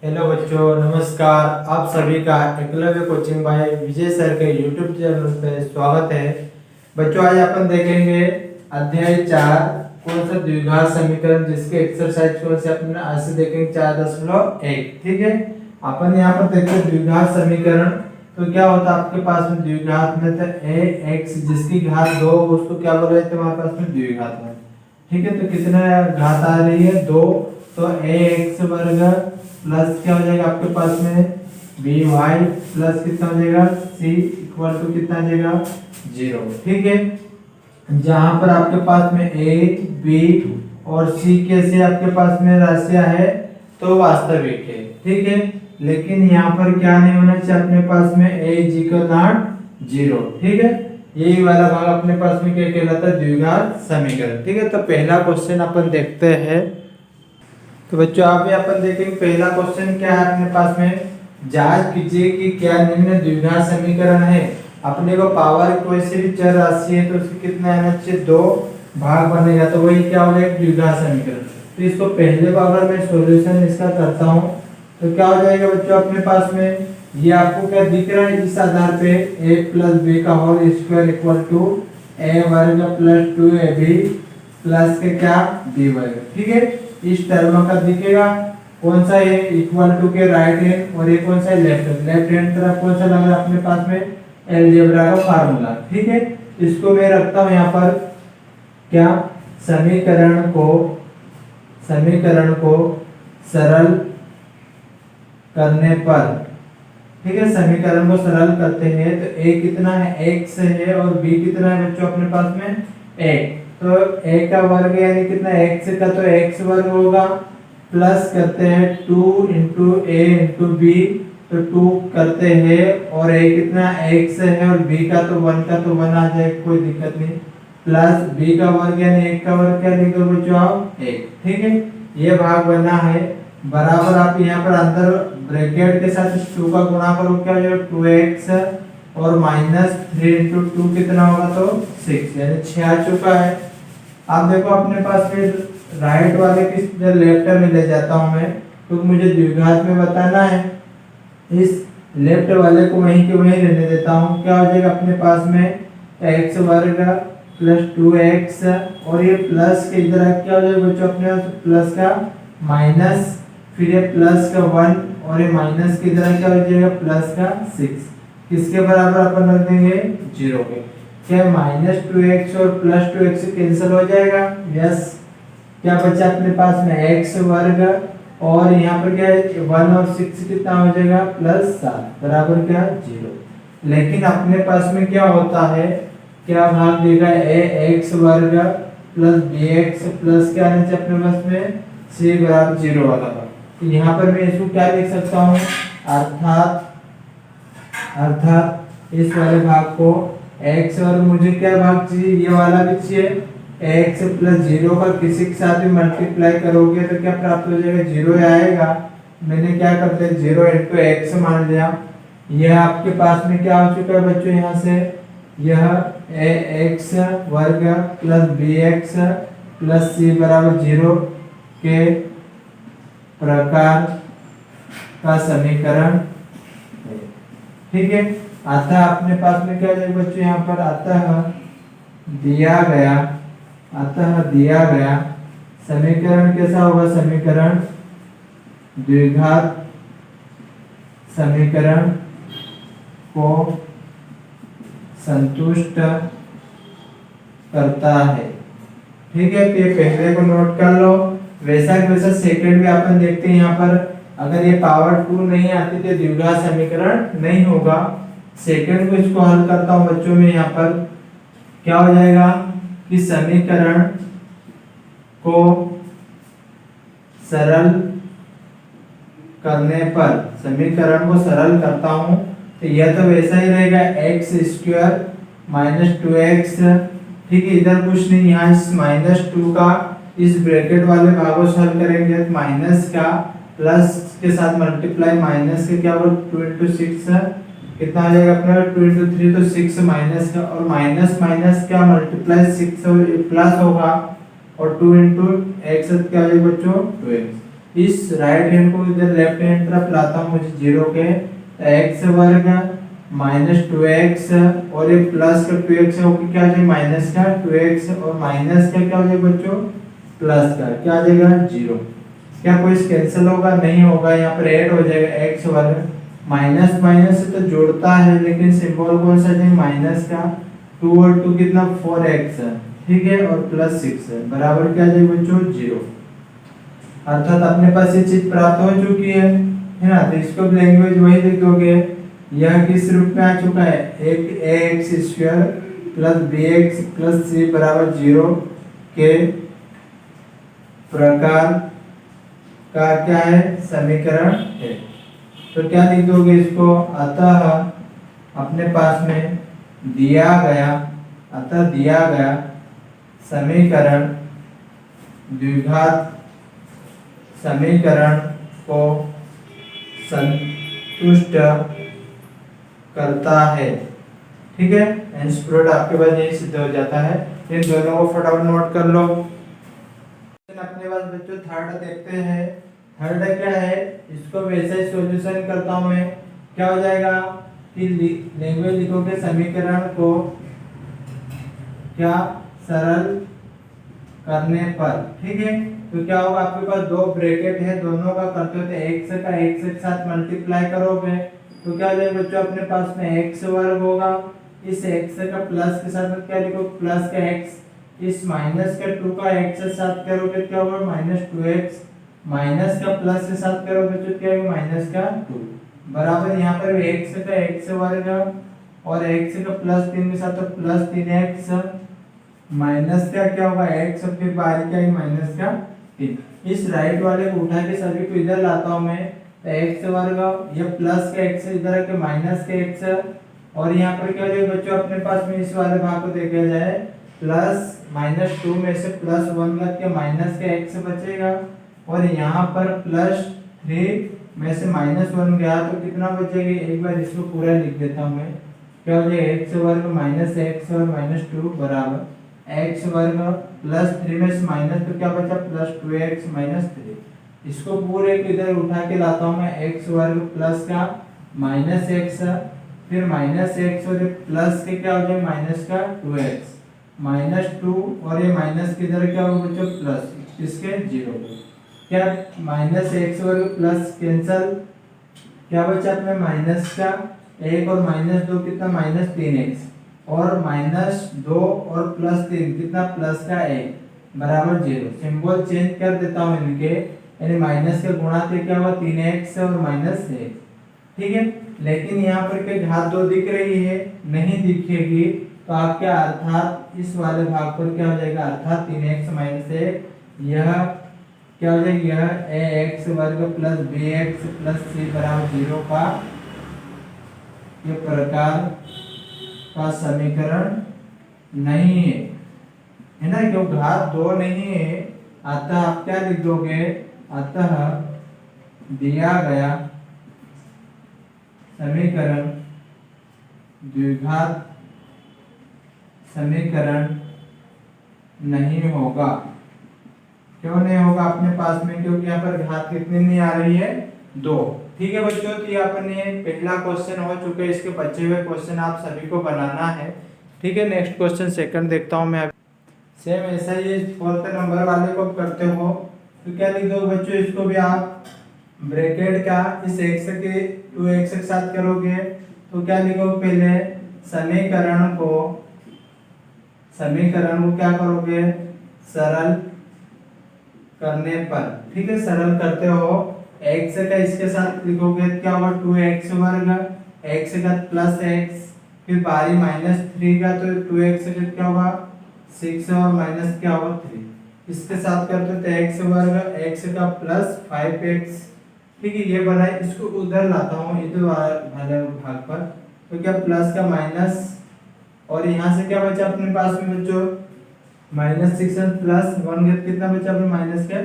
Hello बच्चों, नमस्कार। आप सभी का एकलव्य कोचिंग बाय विजय सर के यूट्यूब चैनल पे स्वागत है। बच्चों, आज अपन देखेंगे अध्याय 4 कौन सा द्विघात समीकरण, जिसके एक्सरसाइज कौन से अपन आज से देखेंगे 4.1। ठीक है, अपन यहाँ पर देखते हैं द्विघात समीकरण। तो क्या होता है आपके पास में द्विघात में, तो ए एक्स जिसकी घात 2, उसको क्या बोला जाता है हमारे पास में द्विघात में। ठीक है, तो कितना घात आ रही है 2, तो ए एक्स वर्ग प्लस क्या हो जाएगा आपके पास में बी वाई प्लस कितना हो जाएगा सी इक्वल टू कितना आ जाएगा 0। ठीक है, जहां पर आपके पास में ए बी और सी कैसे आपके पास में राशियां है तो वास्तविक है। ठीक है, लेकिन यहाँ पर क्या नहीं होना चाहिए अपने पास में ए इज इक्वल नॉट 0। ठीक है, यही वाला भाग अपने पास में क्या कहलाता है द्विघात समीकरण। ठीक है, तो पहला क्वेश्चन अपन देखते हैं। तो बच्चों आप यहाँ अपन देखेंगे पहला क्वेश्चन क्या है अपने पास में, जांच कीजिए कि क्या निम्न द्विघात समीकरण है। अपने को पावर कोई से भी चर राशि है तो उसके कितना आना चाहिए, 2 भाग बनेगा, तो वही क्या होगा एक द्विघात समीकरण। तो इसको पहले अगर मैं सॉल्यूशन इसका करता हूँ तो क्या हो जाएगा बच्चों अपने पास में, ये आपको क्या दिख रहा है इस आधार पे a प्लस बी का होल स्क्वायर इक्वल टू ए वर्ग प्लस 2ab प्लस के क्या b वर्ग। ठीक है, इस टर्म का दिखेगा कौन सा है इक्वल टू के राइट हैंड और ये कौन सा है लेफ्ट हैंड तरफ कौन सा लग रहा है अपने पास में अलजेब्रा का फार्मूला। ठीक है, इसको मैं रखता हूं यहाँ पर क्या समीकरण को सरल करने पर। ठीक है, समीकरण को सरल करते हैं तो a कितना है x है और b कितना है बच्चों अपने पास में 1। तो a का वर्ग यानी कितना x का, तो x वर्ग होगा प्लस करते हैं 2 इंटू a इंटू b, तो 2 करते हैं और a कितना x है और b का तो 1 का तो 1 आ जाए, कोई दिक्कत नहीं, प्लस b का वर्ग यानी 1 का वर्ग क्या लिखो बच्चों आप 1। ठीक है, ये भाग बना है बराबर, आप यहाँ पर अंदर ब्रैकेट के साथ 2 का गुणा करो क्या हो जाएगा 2x और माइनस 3 इंटू 2 कितना होगा तो 6, यानी 6 आ चुका है। आप देखो अपने पास में राइट वाले किस लेफ्ट में ले जाता हूं मैं, तो मुझे द्विघात में बताना है, इस लेफ्ट वाले को वहीं के वहीं रहने देता हूं। क्या हो जाएगा अपने पास में x वर्ग प्लस 2x और ये प्लस के इधर क्या हो जाएगा बच्चों अपने पास प्लस का माइनस, फिर ये प्लस का 1 और ये माइनस की तरह क्या हो जाएगा प्लस का 6, किसके बराबर अपन रख देंगे 0 के। क्या माइनस 2x और प्लस 2x कैंसिल हो जाएगा, यस। क्या बचा अपने पास में x वर्ग और यहाँ पर क्या है 1 और 6 कितना हो जाएगा प्लस 7 बराबर क्या 0। लेकिन अपने पास में क्या होता है, क्या भाग देगा ax वर्ग प्लस bx प्लस क्या आना चाहिए अपने पास में c बराबर 0 वाला भाग। तो यहाँ पर मैं इसको क्या लिख सकता हूँ, अर्थात इस वाले भाग को x और मुझे क्या भाग चाहिए ये वाला भी चाहिए, x प्लस 0 का किसी के साथ भी मल्टीप्लाई करोगे तो क्या प्राप्त हो जाएगा 0 आएगा। मैंने क्या कर दिया 0 इंटू एक्स मान लिया। यह आपके पास में क्या हो चुका है बच्चों, यहाँ से यह ax वर्ग प्लस bx प्लस c बराबर 0 के प्रकार का समीकरण है। ठीक है, अतः अपने पास में क्या जाएगा बच्चों यहाँ पर अतः दिया गया समीकरण कैसा होगा, समीकरण द्विघात समीकरण को संतुष्ट करता है। ठीक है, तो ये पहले को नोट कर लो, वैसा वैसा सेकंड भी अपन देखते हैं। यहाँ पर अगर ये पावर 2 नहीं आती तो द्विघात समीकरण नहीं होगा। सेकंड को इसको हल करता हूं बच्चों में, यहाँ पर क्या हो जाएगा कि समीकरण को सरल करने पर, समीकरण को सरल करता हूं तो यह तो वैसा ही रहेगा एक्स स्क्वायर माइनस 2x। ठीक है, इधर कुछ नहीं, यहाँ इस माइनस 2 का इस ब्रैकेट वाले भाग को सॉल्व करेंगे तो माइनस का प्लस के साथ मल्टीप्लाई, माइनस के क्या होगा 2 इंटू 6 कितना आ जाएगा अपना 2 इंटू 3 तो 6 माइनस का, और माइनस माइनस क्या मल्टीप्लाई 6 प्लस होगा और 2 इंटू एक्स क्या हो जाएगा बच्चों 2x। इस राइट हैंड को इधर लेफ्ट हैंड तरफ लाता हूँ मुझे 0 के, एक्स वर्ग माइनस 2x और ये प्लस का 2x हो क्या आ जाएगा माइनस का 2x और माइनस का क्या हो जाएगा बच्चों प्लस का क्या आ जाएगा 0। क्या कोई कैंसिल होगा नहीं होगा, यहाँ पर ऐड हो जाएगा x वर्ग माइनस माइनस से तो जोड़ता है लेकिन सिंबल कौन सा है माइनस का 2 और 2 कितना 4x ठीक है और प्लस 6 है बराबर क्या आ जाएगा बच्चों 0। अर्थात अपने पास ये चीज प्राप्त हो चुकी है ना। तो इसको लैंग्वेज वही लिखोगे, यह किस रूप में आ चुका है एक ax square plus bx plus c बराबर 0 के प्रकार का क्या है समीकरण है। तो क्या लिख दोगे इसको, अतः अपने पास में दिया गया समीकरण द्विघात समीकरण को संतुष्ट करता है। ठीक है, एंस प्रोडक्ट आपके पास यही सिद्ध हो जाता है। इन दोनों को फटाफट नोट कर लो। अपने पास बच्चों थर्ड देखते हैं। थर्ड क्या है, इसको वैसे ही सॉल्यूशन करता हूं मैं। क्या हो जाएगा कि लैंग्वेज लिखोगे समीकरण को क्या सरल करने पर, ठीक है। तो क्या होगा आपके पास दो ब्रैकेट है, दोनों का करते होते x का x के साथ मल्टीप्लाई करोगे तो क्या हो जाएगा बच्चों अपने पास में x वर्ग होगा। इस x का प्लस के साथ क्या लिखो प्लस का x, इस माइनस का 2 का x के साथ करोगे क्या होगा माइनस 2x, माइनस का प्लस के साथ करोगे तो क्या होगा माइनस का 2 बराबर यहाँ पर x का x वर्ग और x का प्लस 3 के साथ तो प्लस 3x माइनस का क्या होगा x और फिर बाहर क्या है माइनस का 3। इस राइट वाले को उठा के सभी को इधर लाता हूं मैं, तो x वर्ग ये प्लस का x इधर के माइनस का x और यहाँ पर क्या हो जाएगा बच्चों अपने पास में इस वाले भाग को देखा जाए प्लस माइनस 2 में से प्लस 1 करके माइनस का x बचेगा और यहाँ पर प्लस 3 में से माइनस 1 गया तो कितना बचेगा, एक बार इसको पूरा लिख देता हूँ मैं। क्या हो जाएगा x वर्ग माइनस x और माइनस 2 बराबर x वर्ग प्लस 3 में से माइनस तो क्या बचा प्लस 2x माइनस 3। इसको पूरे को इधर उठा के लाता हूँ मैं, x वर्ग प्लस का माइनस x फिर माइनस x और प्लस के क्या हो जाए माइनस का 2x माइनस 2 और ये माइनस के इधर क्या होगा बच्चों प्लस इसके 0 क्या माइनस x वर्ग प्लस कैंसल क्या बचा अपने माइनस का 1 और माइनस 2 कितना माइनस 3x और माइनस 2 और प्लस 3 कितना प्लस का 1 बराबर 0। सिंबल चेंज कर देता हूं इनके, यानी माइनस के गुणा से क्या हुआ 3x और माइनस 1, ठीक है। लेकिन यहाँ पर क्या घात 2 दिख रही है, नहीं दिखेगी तो आपके अर्थात इस वाले भाग पर क्या हो जाएगा अर्थात 3x माइनस 1 यह क्या हो जाएगा यह ax वर्ग प्लस bx प्लस c बराबर 0 का ये प्रकार का समीकरण नहीं है ना, क्यों घात 2 नहीं है। अतः आप क्या लिख दोगे, अतः दिया गया समीकरण द्विघात समीकरण नहीं होगा। क्यों नहीं होगा अपने पास में, क्योंकि यहाँ पर घात कितनी नहीं आ रही है 2। ठीक है बच्चों, तो ये अपने पहला क्वेश्चन हो चुका है, इसके बचे हुए क्वेश्चन आप सभी को बनाना है। ठीक है, नेक्स्ट क्वेश्चन सेकंड देखता हूं मैं। सेम ऐसा ही फोर्थ नंबर वाले को करते हो तो क्या लिख दो बच्चों, इसको भी आप ब्रैकेट का इस x के 2x के साथ करोगे तो क्या लिखो पहले समीकरण को क्या करोगे सरल करने पर, ठीक है। सरल करते हो x का इसके साथ लिखोगे क्या होगा 2x वर्ग x का प्लस x फिर बारी माइनस 3 का तो 2x का क्या होगा 6 और माइनस क्या होगा 3, इसके साथ करते तो x वर्ग x का प्लस 5x, ठीक है। ये बनाए, इसको उधर लाता हूँ इधर वाले भाग पर तो क्या प्लस का माइनस और यहाँ से क्या बचा अपने पास में बच्चों माइनस 6 प्लस 1 कितना बचा अपने माइनस के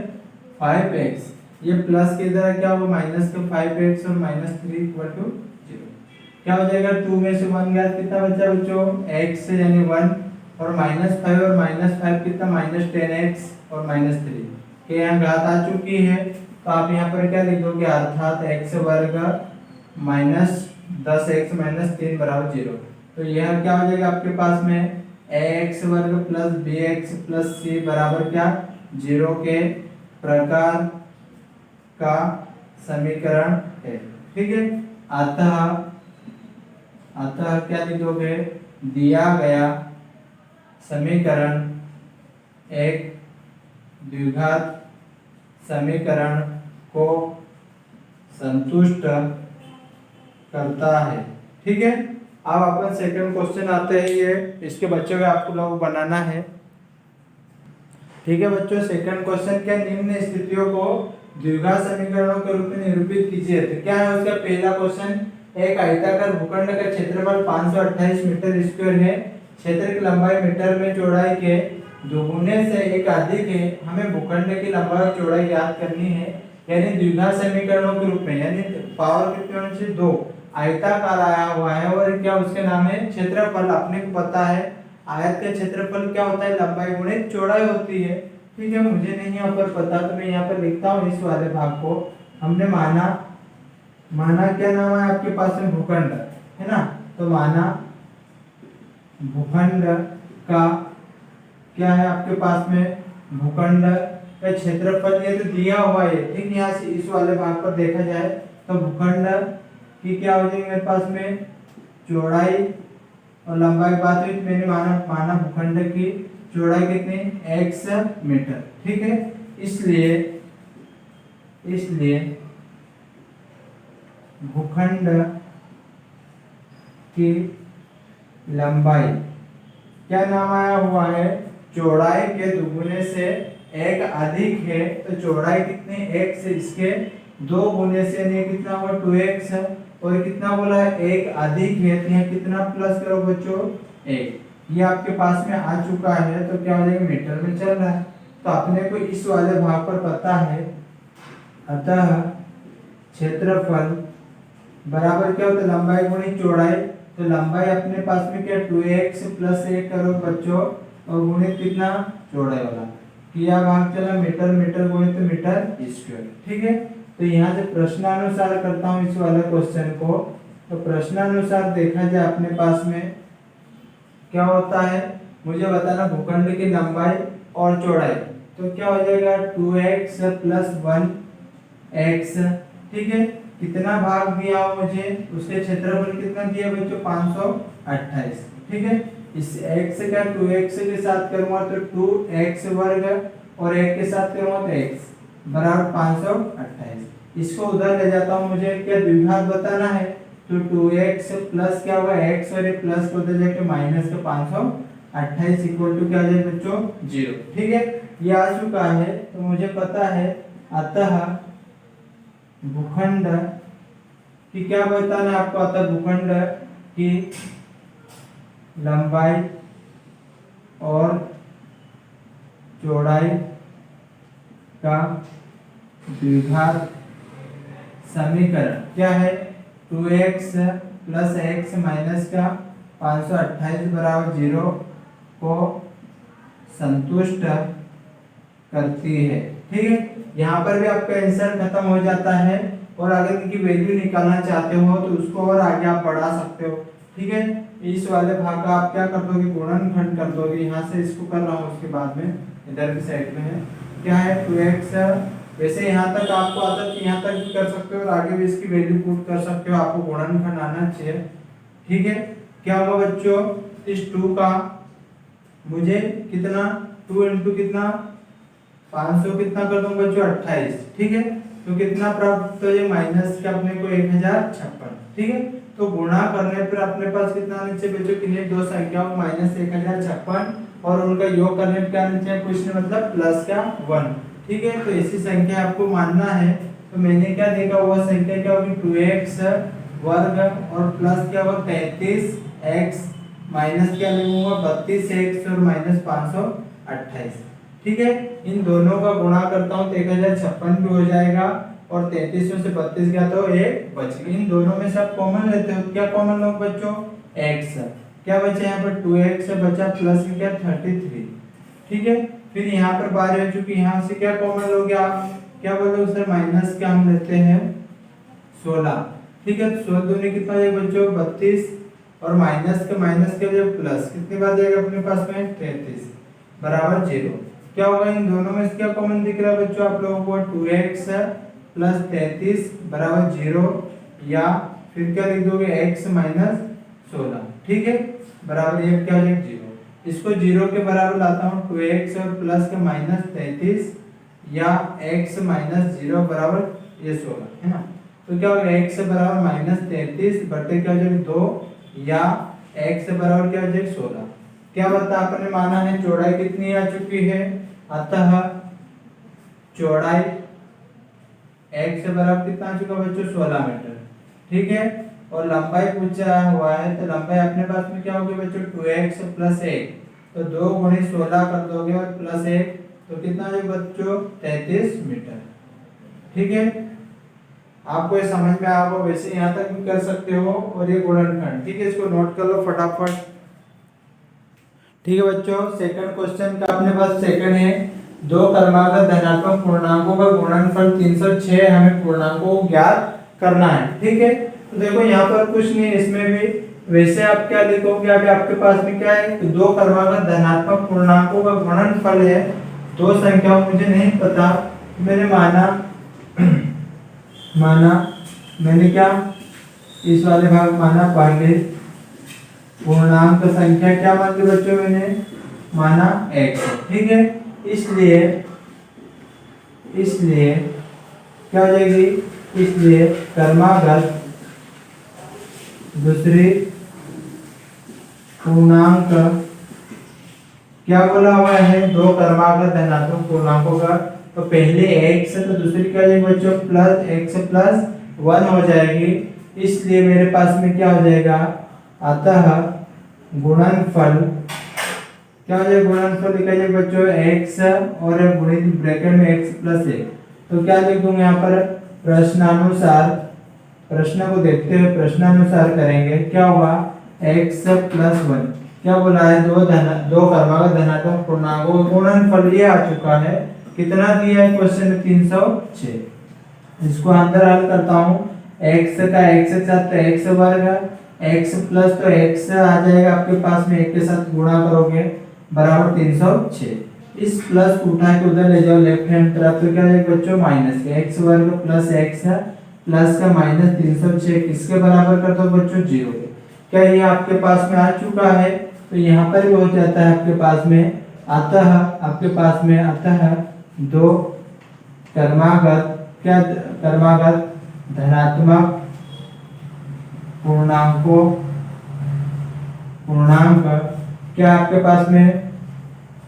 5x, ये प्लस के इधर क्या होगा माइनस का 5x और माइनस 3 इक्वल टू 0। क्या हो जाएगा 2 में से 1 गया कितना बचा बच्चों x यानी 1 और माइनस 5 और माइनस 5 कितना माइनस 10x और माइनस 3 के यहाँ घात आ चुकी है। तो आप यहाँ पर क्या लिखोगे, अर्थात x वर्ग माइनस 10x माइनस 3 बराबर 0। तो यह क्या हो जाएगा आपके पास में ax वर्ग प्लस bx प्लस c बराबर क्या 0 के प्रकार का समीकरण है। ठीक है, अतः क्या लिखोगे, दिया गया समीकरण एक द्विघात समीकरण को संतुष्ट करता है। ठीक है, अब अपन सेकंड क्वेश्चन आते हैं, ये इसके बच्चों को आपको लोग बनाना है। ठीक है बच्चों, सेकंड क्वेश्चन क्या, निम्न स्थितियों को द्विघात समीकरणों के रूप में निरूपित कीजिए। तो क्या है उसका पहला क्वेश्चन, एक आयताकार भूखंड का क्षेत्रफल 528 मीटर स्क्वायर है, क्षेत्र की लंबाई मीटर में, चौड़ाई के दोगुने से एक अधिक है, हमें भूखंड की लंबाई और चौड़ाई ज्ञात करनी है, यानी द्विघात समीकरणों के रूप में, यानी पावर कितने होने चाहिए 2, आयताकार आया हुआ है और क्या उसके नाम है क्षेत्रफल। अपने को पता है आयत का क्षेत्रफल क्या होता है, लंबाई गुणे चौड़ाई होती है। ठीक है, मुझे नहीं यहाँ पर पता तो मैं यहाँ पर लिखता हूँ इस वाले भाग को। हमने माना क्या नाम है आपके पास में, भूखंड है ना, तो माना भूखंड का क्या है आपके पास में, भूखंड का क्षेत्रफल ये तो दिया हुआ है। ठीक, यहाँ से इस वाले भाग पर देखा जाए तो भूखंड की क्या हो जाएगी मेरे पास में, चौड़ाई और लंबाई की बात हुई तो मैंने माना भूखंड की चौड़ाई कितनी, x मीटर। ठीक है, इसलिए भूखंड की लंबाई क्या नाम आया हुआ है, चौड़ाई के दुगुने से एक अधिक है, तो चौड़ाई कितनी x, इसके दो गुने से नहीं कितना हुआ 2x, और कितना बोला है एक अधिक है, तो यहाँ कितना प्लस करो बच्चों 1, ये आपके पास में आ चुका है। तो क्या हो जाएगा, मीटर में चल रहा है, तो अपने को इस वाले भाग पर पता है, अतः क्षेत्रफल बराबर क्या होता है, लंबाई गुणी चौड़ाई। तो लंबाई अपने पास में क्या 2x प्लस 1 करो बच्चों, और गुणित कितना चौड़ाई वाला, किया भाग चला मीटर, मीटर गुणित मीटर स्क्वायर। ठीक है, तो यहाँ से प्रश्नानुसार करता हूँ इस वाले क्वेश्चन को। तो प्रश्नानुसार देखा जाए अपने पास में क्या होता है, मुझे बताना भूखंड की लंबाई और चौड़ाई। तो क्या हो जाएगा 2x प्लस 1x। ठीक है, कितना भाग दिया हो मुझे, उसके क्षेत्रफल कितना दिया बच्चों 528। ठीक है, इस x का 2x के साथ करूंगा तो 2x वर्ग, और 1 के साथ करूंगा तो x बराबर 528। इसको उधर ले जाता हूं, मुझे क्या द्विघात बताना है, तो 2x प्लस क्या होगा x, और ये प्लस को उधर जाके माइनस का 528 इक्वल टू क्या आ जाएगा बच्चों 0। ठीक है, ये आ चुका है, तो मुझे पता है अतः भूखंड की क्या बताना है आपको, अतः भूखंड की लंबाई और चौड़ाई का द्विघात समीकरण क्या है, 2x प्लस x माइनस का 528 बराबर 0 को संतुष्ट करती है। ठीक है, यहाँ पर भी आपका आंसर खत्म हो जाता है, और अगर इनकी वैल्यू निकालना चाहते हो तो उसको और आगे आप बढ़ा सकते हो। ठीक है, इस वाले भाग का आप क्या कर दोगे, गुणनखंड कर दोगे। यहाँ से इसको कर रहा हूँ, उसके बाद में इधर की साइड में है क्या है 2x। वैसे यहाँ तक आपको आता है, यहाँ तक भी कर सकते हो और आगे भी इसकी वैल्यू पुट कर सकते हो, आपको गुणनखंड आना चाहिए। ठीक है, क्या होगा बच्चों, इस 2 का मुझे कितना 2 इंटू कितना 500 कितना कर दूंगा बच्चों 28। ठीक है, तो कितना प्राप्त हो जाए, माइनस के अपने को 1056। ठीक है, तो गुणा करने पर अपने पास कितना आना चाहिए बच्चों, किन्हीं दो संख्याओं माइनस 1056 और उनका योग करने पर क्या आना चाहिए, कुछ नहीं मतलब प्लस का 1। ठीक है, तो ऐसी संख्या आपको मानना है। तो मैंने क्या देखा, वह संख्या क्या होगी 2x वर्ग और प्लस क्या होगा 33x माइनस क्या लगूंगा 32x और माइनस 528। ठीक है, इन दोनों का गुणा करता हूं तो 1056 भी हो जाएगा, और 33 में से 32 गया तो 1 बच गया। इन दोनों में से आप कॉमन लेते हो, क्या कॉमन लो बच्चों x, क्या बचा यहाँ पर 2x बचा, प्लस क्या 33। ठीक है, फिर यहाँ पर बारी हो चुकी, यहाँ से क्या कॉमन लोगे आप क्या बोलोगे सर, माइनस क्या हम लेते हैं 16। ठीक है, तो 16 दूनी कितना जाएगा बच्चों 32, और माइनस के जब प्लस कितनी बार जाएगा अपने पास में 33 बराबर 0। क्या होगा, इन दोनों में से क्या कॉमन दिख रहा है बच्चों आप लोगों को, 2x प्लस 33 बराबर 0, या फिर क्या लिख दोगे x माइनस 16। ठीक है, बराबर ये क्या हो जाएगा 0। इसको 0 के बराबर लाता हूँ, 2x और प्लस के माइनस 33 या x माइनस 0 बराबर ये 16 है ना। तो क्या होगा, x बराबर माइनस 33 बटे क्या हो जाएगा 2, या x बराबर क्या हो जाएगा 16। क्या बता आपने माना है चौड़ाई कितनी आ चुकी है, अतः चौड़ाई x बराबर कितना आ चुका बच्चों 16 मीटर। ठीक है, और लंबाई पूछा हुआ है, तो लंबाई अपने पास में क्या होगी बच्चों 2x प्लस 1, तो 2 गुणे 16 कर दोगे और प्लस 1, तो कितना है बच्चों 33 मीटर। ठीक है, आपको ये समझ में आया होगा, वैसे यहाँ तक भी कर सकते हो, और ये गुणनखंड। ठीक है, इसको नोट कर लो फटाफट। ठीक है बच्चों, सेकंड क्वेश्चन का अपने पास सेकंड है, दो क्रमागत धनात्मक पूर्णांकों का गुणनफल 306 हमें पूर्णांकों को ज्ञात करना है। ठीक है, तो देखो यहाँ पर कुछ नहीं, इसमें भी वैसे आप क्या लिखोगे, अभी आपके पास में क्या है, तो दो क्रमागत धनात्मक पूर्णांकों का गुणनफल है, दो संख्याओं मुझे नहीं पता, मैंने मैंने क्या इस वाले भाग माना पहले पूर्णांक संख्या क्या मान ली बच्चों, मैंने माना x। ठीक है, इसलिए क्या हो जाएगी, इसलिए क्रमागत दूसरी पूर्णांक क्या बोला हुआ है, दो क्रमागत धनात्मक पूर्णांकों का, तो पहले x है तो दूसरी क्या हो जाएगी बच्चों प्लस x प्लस 1 हो जाएगी। इसलिए मेरे पास में क्या हो जाएगा, अतः गुणनफल क्या हो जाएगा, गुणनफल लिखा जाएगा बच्चों x और गुणित ब्रैकेट में x प्लस 1। तो क्या लिख दूंगा यहाँ पर, प्रश्नानुसार, प्रश्न को देखते हुए प्रश्नानुसार करेंगे, क्या होगा x प्लस 1, क्या बोला है, दो क्रमागत धनात्मक पूर्णांकों का गुणनफल ये आ चुका है, कितना दिया है क्वेश्चन में 306। इसको अंदर हल करता हूँ, x का x के साथ तो x वर्ग, x प्लस तो x आ जाएगा आपके पास में, एक के साथ गुणा करोगे बराबर 306। इस प्लस को उठा के उधर ले जाओ लेफ्ट हैंड तरफ, तो क्या है बच्चों माइनस के x वर्ग प्लस x प्लस का माइनस 306 किसके बराबर कर दो बच्चों 0 के। क्या ये आपके पास में आ चुका है, तो यहाँ पर भी हो जाता है आपके पास में, अतः आपके पास में अतः दो क्रमागत क्या क्रमागत धनात्मक पूर्णांक क्या आपके पास में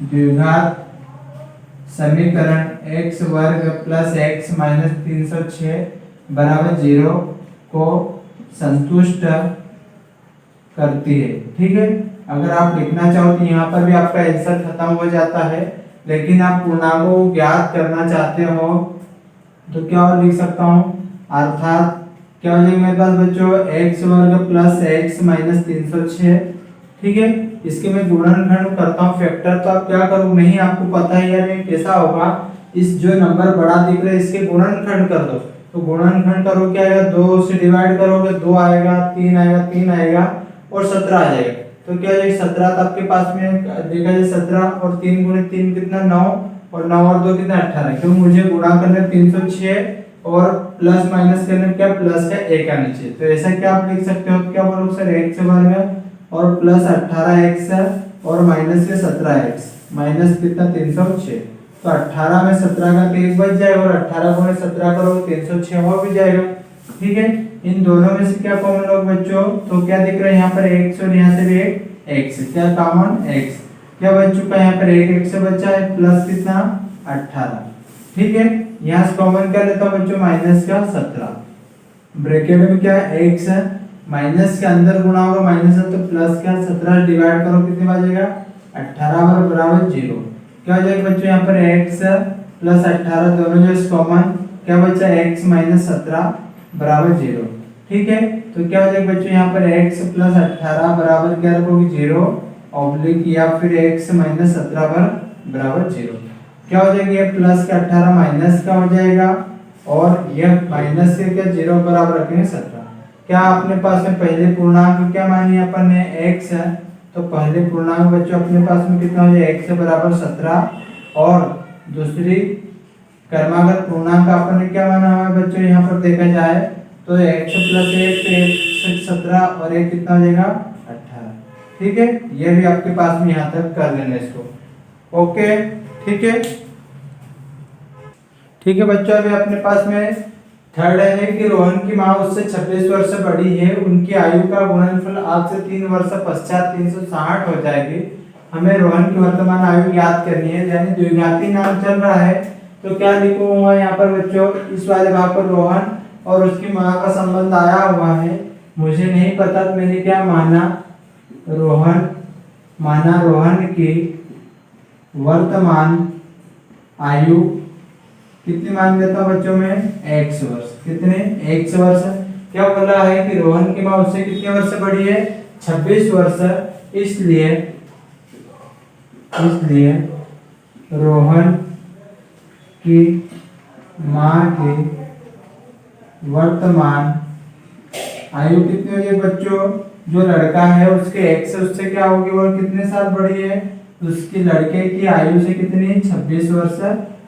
द्विघात समीकरण x वर्ग प्लस x माइनस 306 बराबर 0 को संतुष्ट करती है। ठीक है, अगर आप लिखना चाहो तो यहाँ पर भी आपका आंसर खत्म हो जाता है, लेकिन आप पूर्णांकों को ज्ञात करना चाहते हो तो क्या लिख सकता हूँ, अर्थात क्या हो जाएगा मेरे पास बच्चों x वर्ग प्लस x माइनस 306। ठीक है, इसके मैं गुणनखंड करता हूँ फैक्टर, तो आप क्या करो, नहीं आपको पता है यार कैसा होगा, इस जो नंबर बड़ा दिख रहा है इसके गुणनखंड कर दो, तो गुणनखंड करो क्या आएगा, 2 से डिवाइड करोगे 2 आएगा, 3 आएगा, 3 आएगा और 17 आ जाएगा। तो क्या है 17, तो आपके पास में देखा जाए 17 और 3 गुणे 3 कितना 9, और 9 और 2 कितना 18, क्यों मुझे गुणा करना 306 और प्लस माइनस करना क्या प्लस का एक आना चाहिए। तो ऐसा क्या आप लिख सकते हो, क्या बोलो सर x वर्ग और प्लस 18x और माइनस के 17x माइनस कितना 306, तो 18 में 17 का 1 बच जाएगा और 18 गुणे 17 करोगे 306 हो भी जाएगा। ठीक है, इन दोनों में से क्या कॉमन लोग बच्चों, तो क्या दिख रहा है यहाँ पर x और यहाँ से भी एक x, क्या कॉमन x, क्या बच चुका है यहाँ पर एक x से बचा है प्लस कितना 18। ठीक है, यहाँ से कॉमन क्या लेता हूँ बच्चों माइनस का 17, ब्रैकेट में क्या है x है, माइनस के अंदर गुणा होगा माइनस है तो प्लस का 17 डिवाइड करो कितने बचेगा 18 बराबर 0। क्या हो जाएगा बच्चों यहाँ पर x प्लस 18 दोनों जो कॉमन, क्या बचा x माइनस 17 बराबर 0। ठीक है, तो क्या हो जाएगा बच्चों यहाँ पर x प्लस 18 बराबर क्या रखोगे 0 ऑब्लिक, या फिर x माइनस 17 बराबर 0। क्या हो जाएगा, ये प्लस का 18 माइनस का हो जाएगा और यह माइनस के क्या 0 बराबर रखेंगे 17। क्या अपने पास में पहले पूर्णांक क्या मानी अपन ने x है, तो पहले पूर्णांक बच्चों अपने पास में कितना हो जाएगा, x बराबर 17 और दूसरी क्रमागत पूर्णांक अपन ने क्या माना हुआ है बच्चों, यहाँ पर देखा जाए तो x प्लस 1 तो 1 17 और 1 कितना हो जाएगा 18। ठीक है, ये भी आपके पास में यहाँ तक कर लेना इसको। ओके ठीक है, ठीक है बच्चों, अभी अपने पास में थर्ड है कि रोहन की माँ उससे 26 वर्ष से बड़ी है, उनकी आयु का गुणनफल आज से 3 वर्ष पश्चात 360 हो जाएगी। हमें रोहन की वर्तमान आयु ज्ञात करनी है, यानी द्विघाती नाम चल रहा है। तो क्या लिखूंगा यहाँ पर बच्चों, इस वाले भाग पर रोहन और उसकी माँ का संबंध आया हुआ है, मुझे नहीं पता तो मैंने क्या माना, रोहन की वर्तमान आयु कितनी मान लेता हूँ बच्चों में, x वर्ष। कितने, x वर्ष। क्या बोला है कि रोहन की माँ उससे कितने वर्ष से बड़ी है, 26 वर्ष। इसलिए रोहन की माँ की वर्तमान आयु कितनी होगी बच्चों, जो लड़का है उसके x उससे क्या होगी, वो कितने साल बड़ी है, उसकी लड़के की आयु से कितनी 26 वर्ष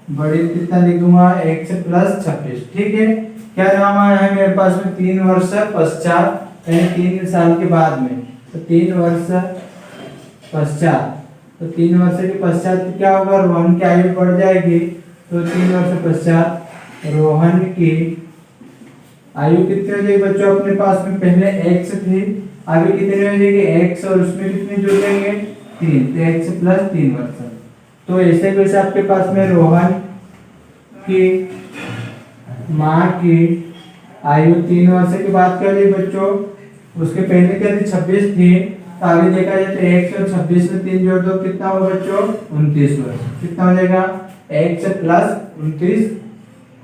बड़ी। कितना लिखूंगा, x प्लस 26। ठीक है, क्या नाम आया है मेरे पास में 3 वर्ष पश्चात, यानी 3 साल के बाद में, तो 3 वर्ष पश्चात, तो 3 वर्ष के पश्चात क्या होगा, रोहन की आयु बढ़ जाएगी। तो 3 वर्ष पश्चात रोहन की आयु कितनी हो जाएगी बच्चों, अपने पास में पहले x थी, आगे कितनी हो जाएगी x और उसमें कितने जुड़ जाएंगे 3, तो x प्लस 3 वर्ष। तो ऐसे कैसे आपके पास में रोहन की माँ की आयु 3 वर्ष की बात कर रही बच्चों, उसके पहले क्या थी 26 थी, तो आगे देखा जाए तो x और 26 में 3 जोड़ दो, कितना होगा बच्चों 29 वर्ष। कितना हो जाएगा, x प्लस 29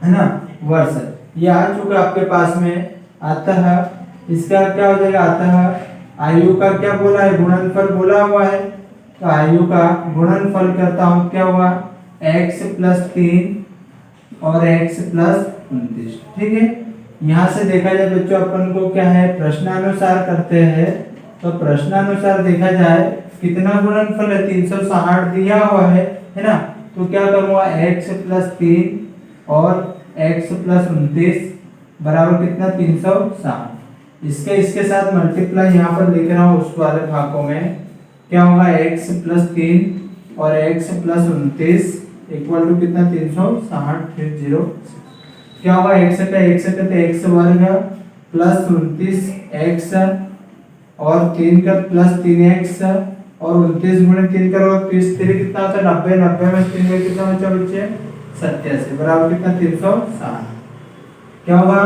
है ना वर्ष। ये आ चुका आपके पास में। अतः इसका क्या हो जाएगा, अतः आयु का क्या बोला है, गुणनफल बोला हुआ है, तो आयु का गुणनफल करता हूं, क्या हुआ x प्लस 3 और x प्लस 29। ठीक है, यहाँ से देखा जाए बच्चों अपन को क्या है, प्रश्नानुसार करते हैं, तो प्रश्नानुसार देखा जाए कितना गुणनफल है 360 दिया हुआ है ना, तो क्या करूंगा x प्लस 3 और x प्लस 29 बराबर कितना 360। इसके साथ मल्टीप्लाई यहाँ पर लिख रहा हूँ उस वाले भागों में, क्या होगा x प्लस 3 और x प्लस 29 इक्वल टू कितना 360। फिर 0 क्या होगा, x का x वर्ग प्लस 29x और 3 का प्लस 3x और 29 गुणे 3 करो, 30 कितना होता है 90, 90 में 3 में कितना बचा बच्चे 87 बराबर कितना 360। क्या होगा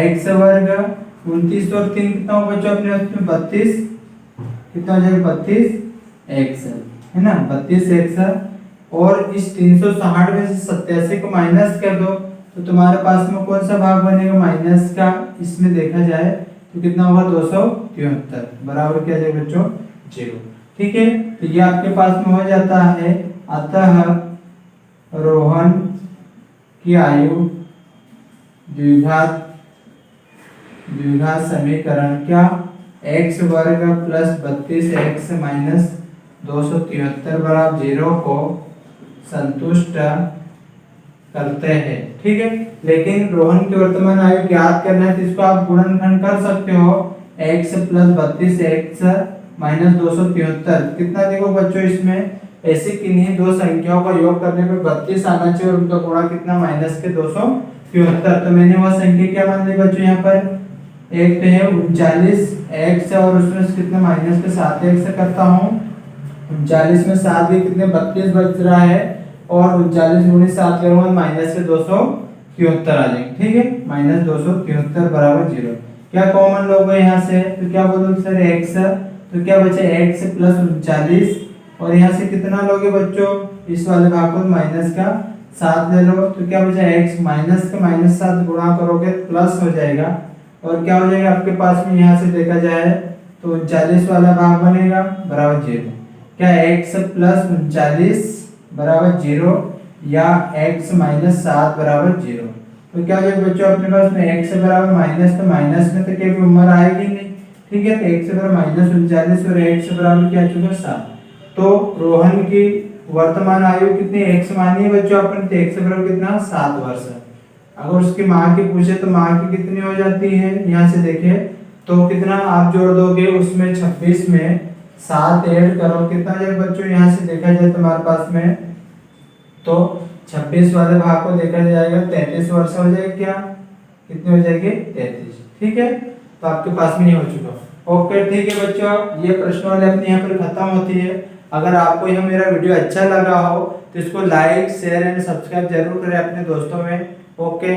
x वर्ग 29 और 3 कितना होगा बच्चों अपने उसमें 32, कितना हो जाएगा 32x है ना, 32x। और इस 360 में से 87 को माइनस कर दो, तो तुम्हारे पास में कौन सा भाग बनेगा माइनस का, इसमें देखा जाए तो कितना होगा 273 बराबर क्या जाएगा बच्चों 0। ठीक है, तो ये आपके पास में हो जाता है। अतः रोहन की आयु द्विघात समीकरण क्या, x वर्ग प्लस 32x माइनस 273 बराबर 0 को संतुष्ट करते हैं। ठीक है, लेकिन रोहन की वर्तमान आयु ज्ञात करना है, तो इसको आप गुणनखंड कर सकते हो, x प्लस 32x माइनस 273। कितना देखो बच्चों, इसमें ऐसे किन्हीं दो संख्याओं का योग करने पे 32 आना चाहिए और उनका गुणा कितना माइनस के 273। तो मैंने वह संख्या क्या मान ली बच्चों, यहाँ पर एक तो है 39x और उसमें से कितना माइनस के 7x करता हूँ, 39 में 7 भी कितने 32 बच रहा है, और 39 गुणे 7 करूंगा माइनस के 273 आ जाएंगे। ठीक है, माइनस 273 बराबर 0। क्या कॉमन लोगे यहाँ से, तो क्या बोलोगे सर x, तो क्या बचे x प्लस 39 और यहाँ से कितना लोगे बच्चों, इस वाले भाग को माइनस का 7 ले लो, तो क्या बचा x माइनस का माइनस 7 गुणा करोगे प्लस हो जाएगा, और क्या हो जाएगा आपके पास में यहाँ से देखा जाए तो 39 वाला भाग बनेगा बराबर 0। क्या x प्लस 39 बराबर 0, या x माइनस 7 बराबर 0। तो क्या हो जाएगा बच्चों अपने पास में x बराबर माइनस, तो माइनस में तो क्या उम्र आएगी नहीं, ठीक है। तो x बराबर माइनस 39 और x बराबर क्या चुका 7। तो रोहन की वर्तमान आयु कितनी x मानी है बच्चों अपन, तो x बराबर कितना 7 वर्ष। अगर उसकी माँ की पूछे तो माँ की कितनी हो जाती है, यहाँ से देखे तो कितना आप जोड़ दोगे उसमें 26 में 7 ऐड करो कितना जाएगा बच्चों, यहाँ से देखा जाए तुम्हारे पास में तो 26 वाले भाग को देखा जाएगा 33 वर्ष हो जाएगी, क्या कितनी हो जाएगी 33, ठीक है। तो आपके पास में ये हो चुका। ओके ठीक है बच्चों, ये प्रश्न वाले अपने यहाँ पर खत्म होती है। अगर आपको यह मेरा वीडियो अच्छा लगा हो तो इसको लाइक शेयर एंड सब्सक्राइब जरूर करें अपने दोस्तों में। ओके।